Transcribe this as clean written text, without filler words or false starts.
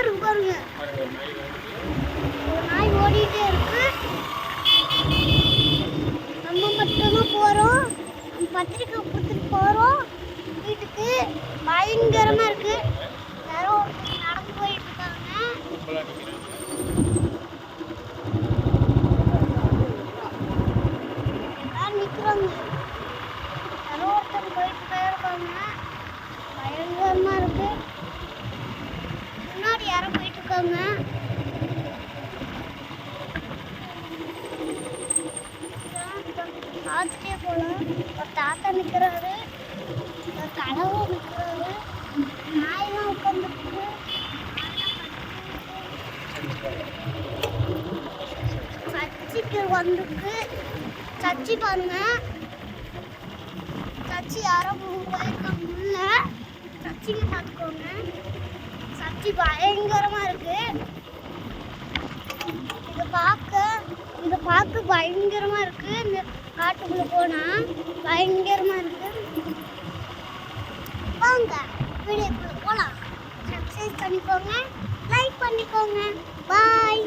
இருக்கு பாருங்க. ஒரு நாய் ஓடிட்டே இருக்கு. நம்ம மட்டும்தான் போறோம். பத்திரிக்கை கொடுத்துட்டு போறோம் வீட்டுக்கு. பயங்கரமா இருக்கு. யாரோ நடந்து போயிட்டு இருக்காங்க. எல்லாரும் நிக்கிறாங்க. யாரோ ஒருத்தர் போயிட்டு போயிருக்காங்க. பயங்கரமா இருக்கு. முன்னாடி யாரோ போயிட்டு இருக்காங்க. பார்த்துட்டே போலாம். ஒரு தாத்தா நிக்கிறாரு. ஒரு கடவுள் நிக்கிறாரு. நாயெல்லாம் உட்காந்துருக்கு. சர்ச்சுக்கு வந்துருக்கு. சர்ச்சு பாருங்க. சர்ச்சு யாரோ போயிருக்காங்க உள்ள. சர்ச்சுக்கு பார்த்துக்கோங்க. சர்ச்சு பயங்கரமா இருக்கு. இதை பார்க்க பயங்கரமா இருக்கு. இந்த காட்டுக்குள்ள போனா பயங்கரமா இருக்கு. வாங்க வீடியோக்குள்ள போலாம். சப்ஸ்கிரைப் பண்ணிக்கோங்க, லைக் பண்ணிக்கோங்க. பாய்.